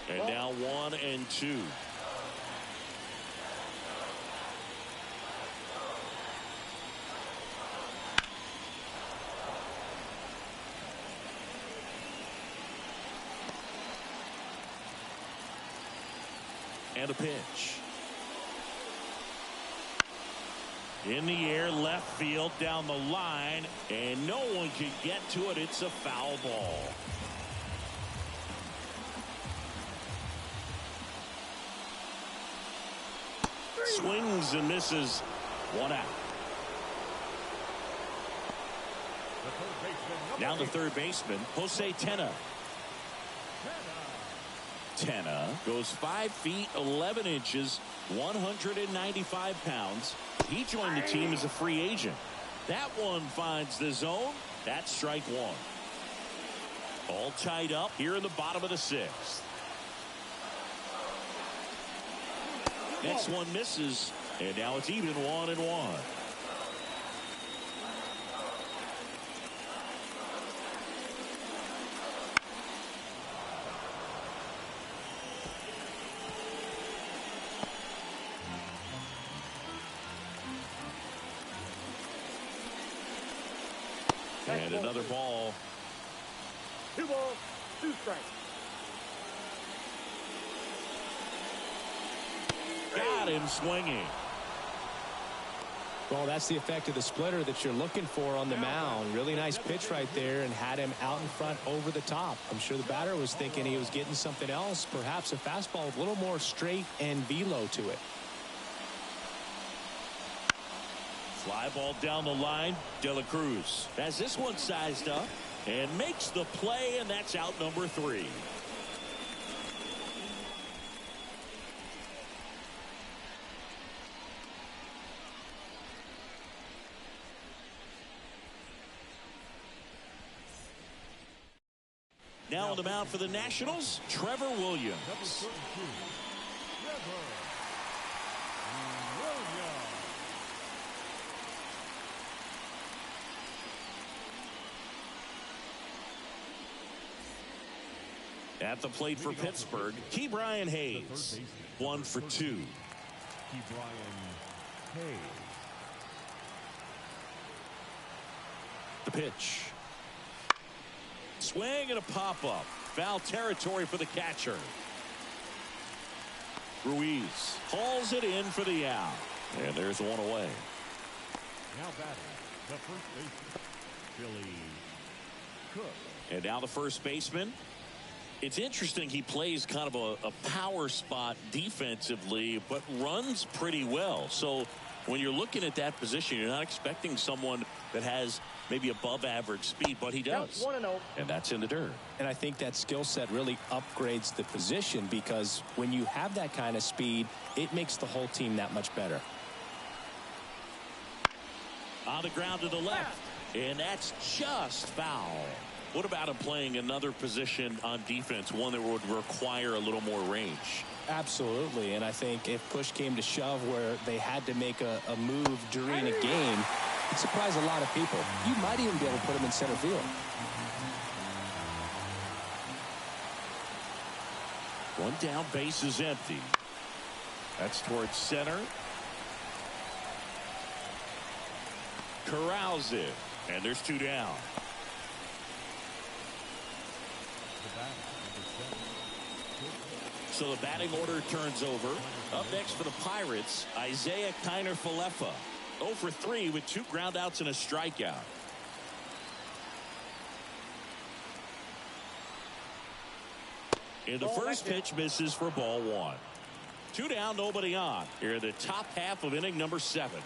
And now 1-2. And a pitch. In the air, left field, down the line, and no one can get to it. It's a foul ball. Swings and misses. 1 out. Down to third baseman, Jose Tena. Tena goes 5 feet 11 inches, 195 pounds. He joined the team as a free agent. That one finds the zone. That's strike 1. All tied up here in the bottom of the 6th. Next one misses, and now it's even 1-1. And another ball. 2 balls, 2 strikes. Got him swinging. Well, that's the effect of the splitter that you're looking for on the mound. Really nice pitch right there and had him out in front over the top. I'm sure the batter was thinking he was getting something else, perhaps a fastball with a little more straight and velo to it. Fly ball down the line. De La Cruz has this one sized up and makes the play, and that's out number 3. Now on the mound for the Nationals, Trevor Williams. Number 32, Trevor Williams. At the plate for Pittsburgh, Ke'Bryan Hayes. 1 for 2. Ke'Bryan Hayes. The pitch. Swing and a pop-up. Foul territory for the catcher. Ruiz hauls it in for the out. And there's one away. Now batting, the first baseman, Billy Cook. And now the first baseman. It's interesting, he plays kind of a power spot defensively, but runs pretty well. So when you're looking at that position, you're not expecting someone that has maybe above average speed, but he does. 1-0. And that's in the dirt. And I think that skill set really upgrades the position, because when you have that kind of speed, it makes the whole team that much better. On the ground to the left, and that's just foul. What about him playing another position on defense, one that would require a little more range? Absolutely, and I think if push came to shove where they had to make a move during a game, it'd surprise a lot of people. You might even be able to put him in center field. One down, base is empty. That's towards center. Corrals it, and there's 2 down. So the batting order turns over. Up next for the Pirates, Isaiah Kiner-Falefa. 0 for 3 with 2 groundouts and a strikeout. And the first pitch misses for ball 1. 2 down, nobody on. Here are the top half of inning number 7.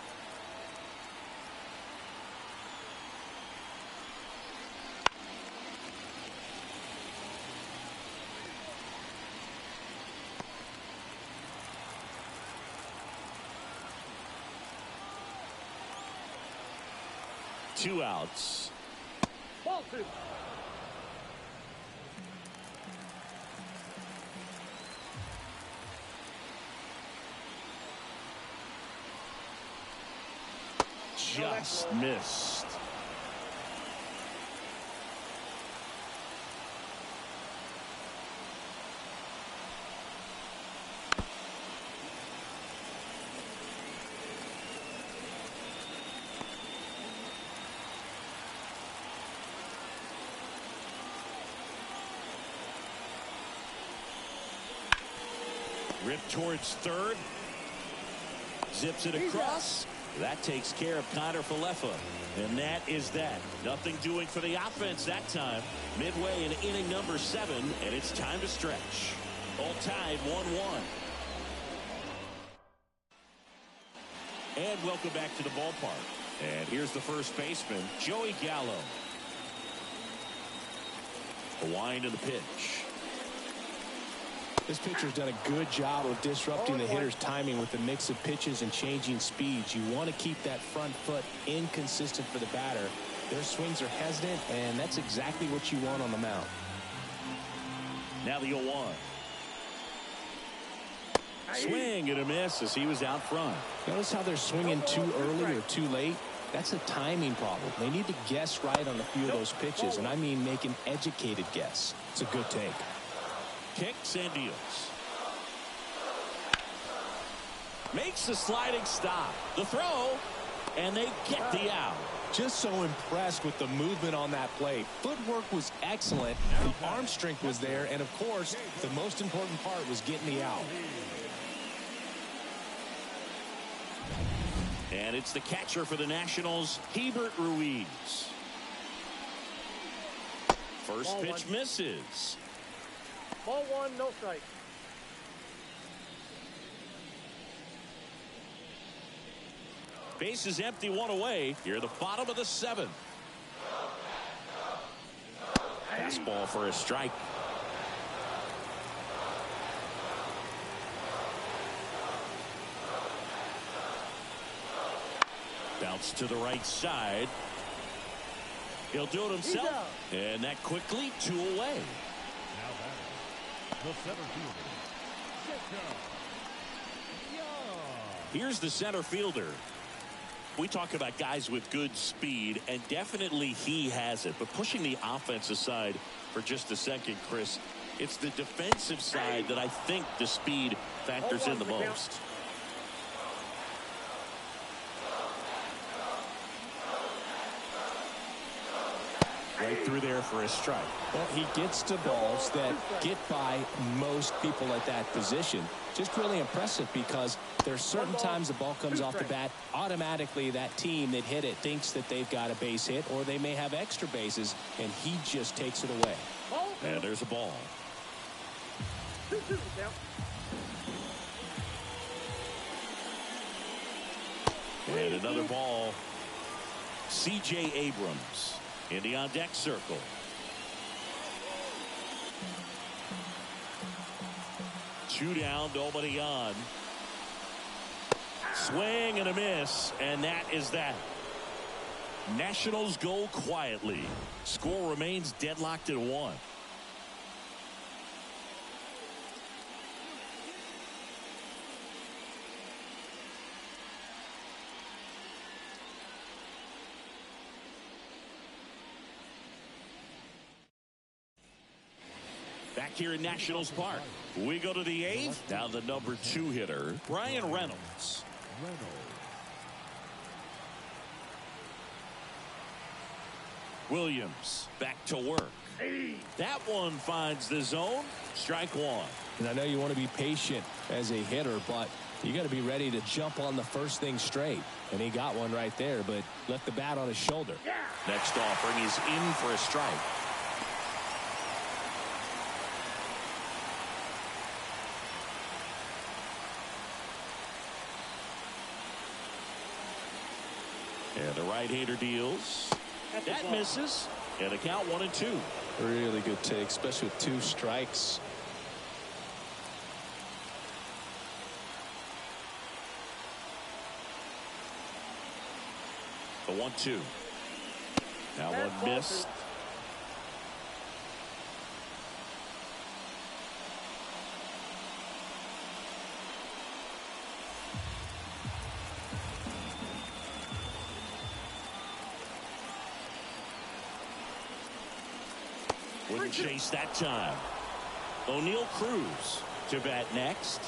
Two outs. Ball 2. Just missed. Ripped towards third. Zips it across. That takes care of Kiner-Falefa. And that is that. Nothing doing for the offense that time. Midway in inning number 7, and it's time to stretch. All tied 1-1. And welcome back to the ballpark. And here's the first baseman, Joey Gallo. The wind of the pitch. This pitcher's done a good job of disrupting the hitter's timing with the mix of pitches and changing speeds. You want to keep that front foot inconsistent for the batter. Their swings are hesitant, and that's exactly what you want on the mound. Now the 0-1. Swing and a miss as he was out front. Notice how they're swinging too early or too late? That's a timing problem. They need to guess right on a few of those pitches, and I mean make an educated guess. It's a good take. Kicks and deals. Makes the sliding stop. The throw, and they get the out. Just so impressed with the movement on that play. Footwork was excellent. The arm strength was there. And, of course, the most important part was getting the out. And it's the catcher for the Nationals, Hebert Ruiz. First pitch misses. Ball 1, no strike. Base is empty, 1 away. Here, the bottom of the 7th. Fastball for a strike. Bounce to the right side. He'll do it himself. And that quickly 2 away. The center fielder, Jacob Young. Here's the center fielder. We talk about guys with good speed, and definitely he has it. But pushing the offense aside for just a second, Chris, it's the defensive side that I think the speed factors in the most. Right through there for a strike. Well, he gets to balls that get by most people at that position. Just really impressive, because there's certain times the ball comes off the bat, automatically that team that hit it thinks that they've got a base hit, or they may have extra bases, and he just takes it away. And there's a ball. 2-2 down. And another ball. C.J. Abrams in the on-deck circle. Two down, nobody on. Swing and a miss, and that is that. Nationals go quietly. Score remains deadlocked at 1. Back here in Nationals Park, we go to the 8th. Now the number 2 hitter, Brian Reynolds. Williams back to work. That one finds the zone. Strike 1. And I know you want to be patient as a hitter, but you got to be ready to jump on the first thing straight. And he got one right there, but left the bat on his shoulder. Next offering is in for a strike. And the right-hander deals. That misses. And a count 1-2. Really good take, especially with 2 strikes. The 1-2. Now one missed. Wouldn't chase that time. O'Neal Cruz to bat next.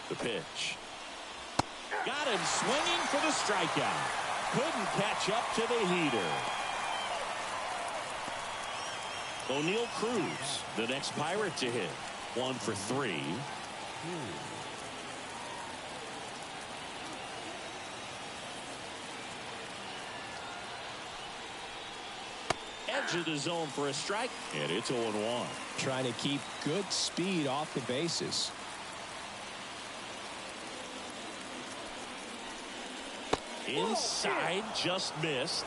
The pitch. Got him swinging for the strikeout. Couldn't catch up to the heater. O'Neal Cruz, the next Pirate to hit. 1 for 3. Edge of the zone for a strike, and it's 0-1. Trying to keep good speed off the bases. Inside, just missed.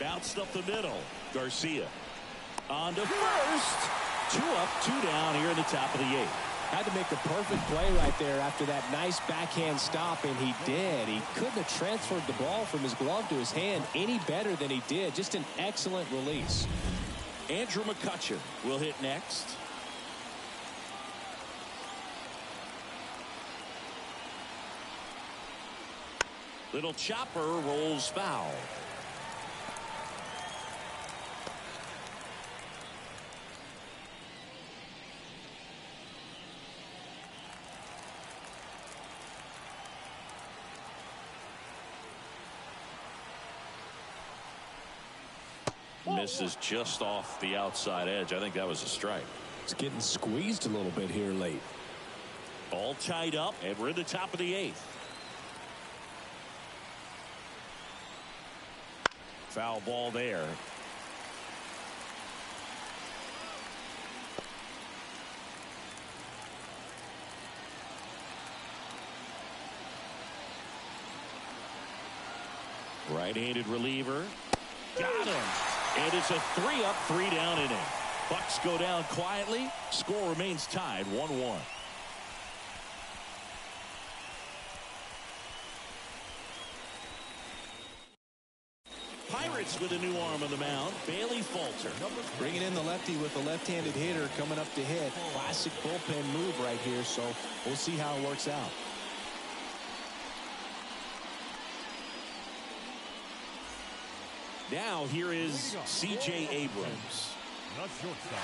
Bounced up the middle. Garcia on to first. 2 up, 2 down here in the top of the 8th. Had to make the perfect play right there after that nice backhand stop, and he did. He couldn't have transferred the ball from his glove to his hand any better than he did. Just an excellent release. Andrew McCutchen will hit next. Little chopper rolls foul. Misses just off the outside edge. I think that was a strike. It's getting squeezed a little bit here late. All tied up, and we're in the top of the 8th. Foul ball there. Right-handed reliever. Got him. And it's a 3-up, 3-down inning. Bucks go down quietly. Score remains tied 1-1. Pirates with a new arm on the mound. Bailey Falter. Bringing in the lefty with a left-handed hitter coming up to hit. Classic bullpen move right here, so we'll see how it works out. Now here is C.J. Abrams. The shortstop.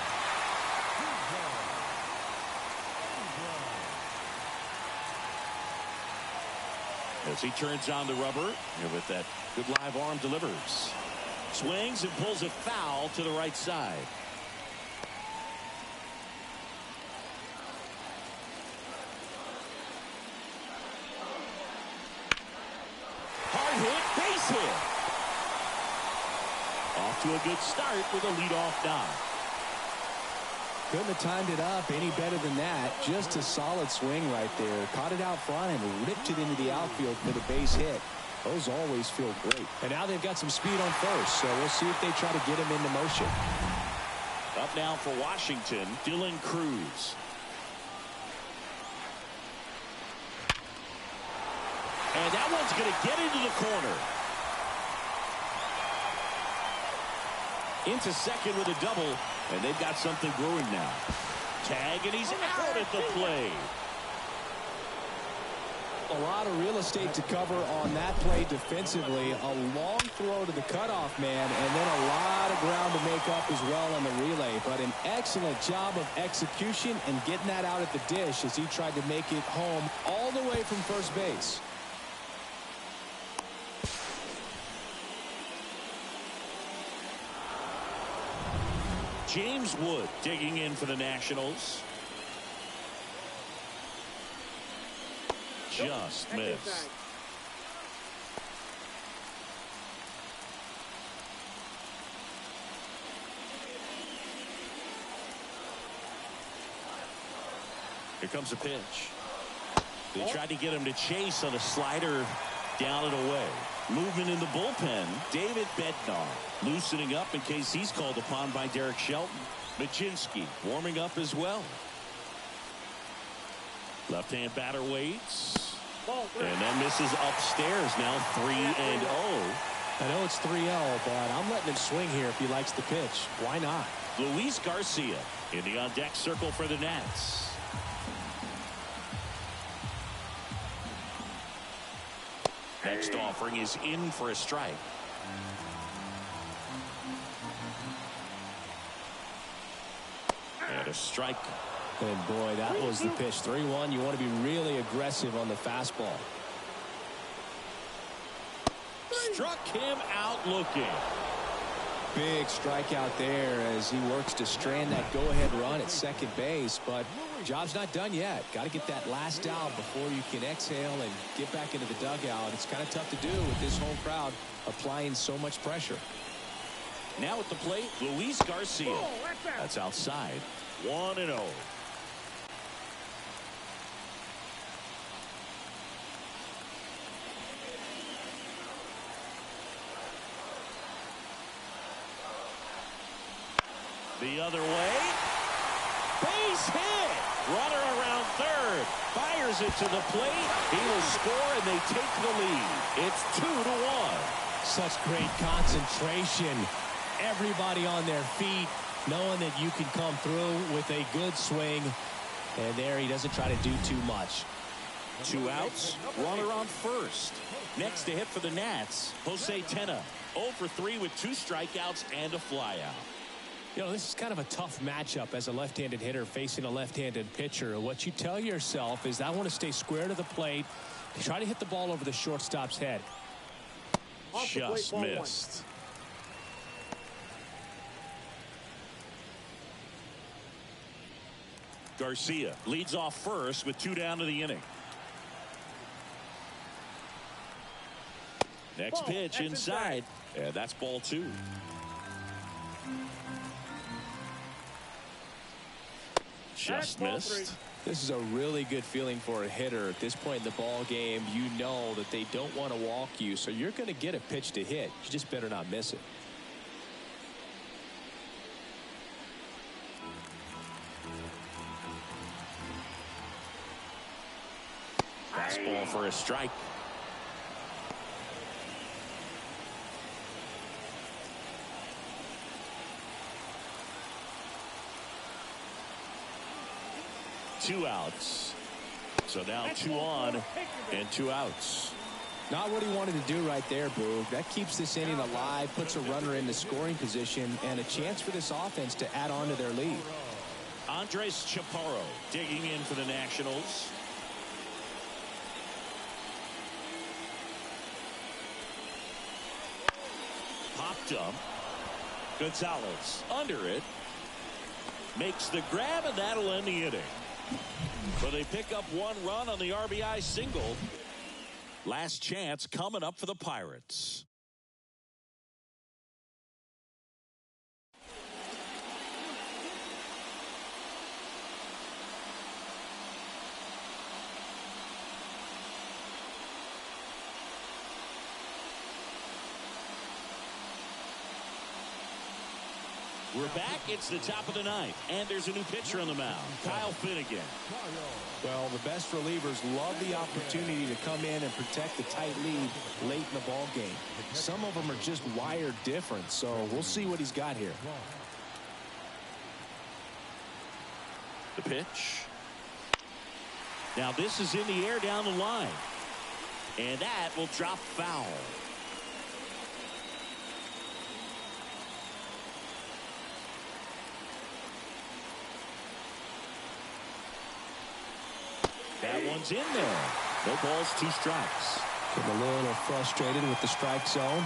As he turns on the rubber, and with that good live arm delivers. Swings and pulls it foul to the right side. Hard hit, base hit. Off to a good start with a leadoff knock. Couldn't have timed it up any better than that. Just a solid swing right there. Caught it out front and ripped it into the outfield for the base hit. Those always feel great. And now they've got some speed on first, so we'll see if they try to get him into motion. Up now for Washington, Dylan Cruz. And that one's going to get into the corner. Into second with a double, and they've got something brewing now. Tag, and he's out at the plate. A lot of real estate to cover on that play defensively. A long throw to the cutoff man, and then a lot of ground to make up as well on the relay. But an excellent job of execution and getting that out at the dish as he tried to make it home all the way from first base. James Wood digging in for the Nationals. Just missed. Here comes a pitch. They tried to get him to chase on a slider down and away. Movement in the bullpen. David Bednar loosening up in case he's called upon by Derek Shelton. Machinsky warming up as well. Left-hand batter waits. And then misses upstairs. Now 3-0. I know it's 3-0, but I'm letting him swing here if he likes the pitch. Why not? Luis Garcia in the on-deck circle for the Nats. Next offering is in for a strike. And a strike. And boy, that was the pitch. 3-1. You want to be really aggressive on the fastball. Struck him out looking. Big strikeout there as he works to strand that go-ahead run at second base, but job's not done yet. Got to get that last out before you can exhale and get back into the dugout. It's kind of tough to do with this home crowd applying so much pressure. Now at the plate, Luis Garcia. That's outside. 1-0. The other way. Base hit. Runner around third. Fires it to the plate. He will score, and they take the lead. It's 2-1. Such great concentration. Everybody on their feet, knowing that you can come through with a good swing. And there he doesn't try to do too much. 2 outs. Runner on first. Next to hit for the Nats, Jose Tena. 0 for 3 with 2 strikeouts and a flyout. You know, this is kind of a tough matchup as a left-handed hitter facing a left-handed pitcher. What you tell yourself is I want to stay square to the plate, try to hit the ball over the shortstop's head. Just missed. Garcia leads off first with 2 down to the inning. Next pitch inside. And that's ball 2. Just missed. This is a really good feeling for a hitter at this point in the ball game. You know that they don't want to walk you, so you're going to get a pitch to hit. You just better not miss it. fastball for a strike. Two outs. So now 2 on and 2 outs. Not what he wanted to do right there, Boog. That keeps this inning alive, puts a runner into scoring position, and a chance for this offense to add on to their lead. Andres Chaparro digging in for the Nationals. Popped up. Gonzalez under it. Makes the grab, and that'll end the inning. But they pick up 1 run on the RBI single. Last chance coming up for the Pirates. We're back. It's the top of the 9th, and there's a new pitcher on the mound, Kyle Finnegan. Well, the best relievers love the opportunity to come in and protect the tight lead late in the ball game. Some of them are just wired different, so we'll see what he's got here. The pitch. Now this is in the air down the line, and that will drop foul. That one's in there. No balls, 2 strikes. Getting a little frustrated with the strike zone.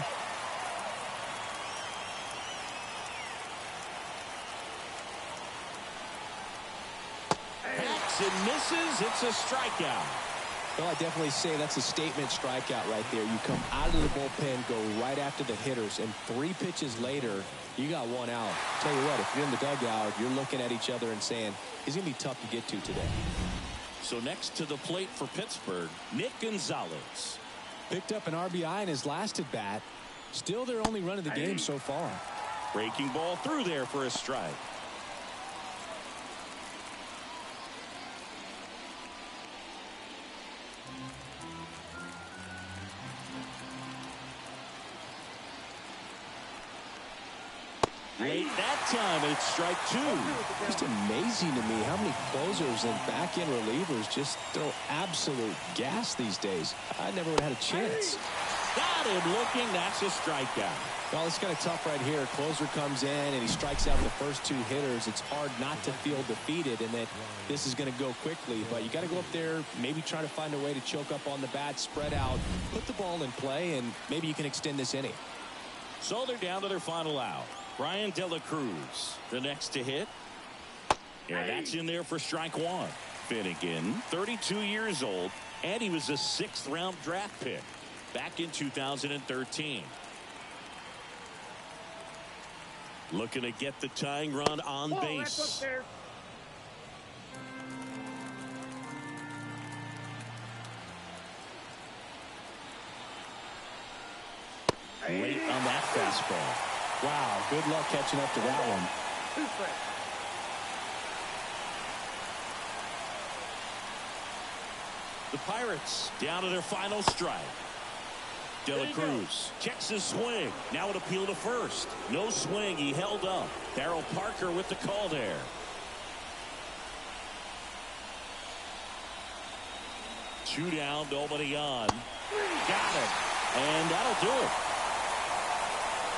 Hacks and misses. It's a strikeout. Well, I definitely say that's a statement strikeout right there. You come out of the bullpen, go right after the hitters, and 3 pitches later, you got 1 out. Tell you what, if you're in the dugout, you're looking at each other and saying, he's going to be tough to get to today. So next to the plate for Pittsburgh, Nick Gonzalez. Picked up an RBI in his last at bat. Still their only run of the game so far. Breaking ball through there for a strike. Late that time, and it's strike 2. Just amazing to me how many closers and back-end relievers just throw absolute gas these days. I never would have had a chance. Got him looking. That's a strikeout. Well, it's kind of tough right here. Closer comes in, and he strikes out the first 2 hitters. It's hard not to feel defeated and that this is going to go quickly. But you got to go up there, maybe try to find a way to choke up on the bat, spread out, put the ball in play, and maybe you can extend this inning. So they're down to their final out. Brian De La Cruz, the next to hit. And that's in there for strike 1. Finnegan, 32 years old, and he was a 6th-round draft pick back in 2013. Looking to get the tying run on base. Late on that fastball. Wow, good luck catching up to that one. The Pirates down to their final strike. De La Cruz checks his swing. Now an appeal to first. No swing. He held up. Darryl Parker with the call there. Two down, nobody on. Got it. And that'll do it.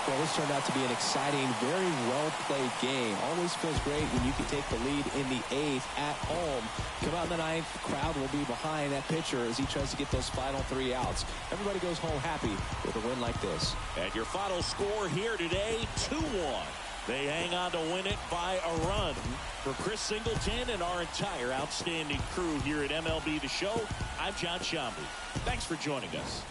Well, this turned out to be an exciting, very well-played game. Always feels great when you can take the lead in the 8th at home. Come out in the 9th, the crowd will be behind that pitcher as he tries to get those final 3 outs. Everybody goes home happy with a win like this. And your final score here today, 2-1. They hang on to win it by a run. For Chris Singleton and our entire outstanding crew here at MLB The Show, I'm John Shambi. Thanks for joining us.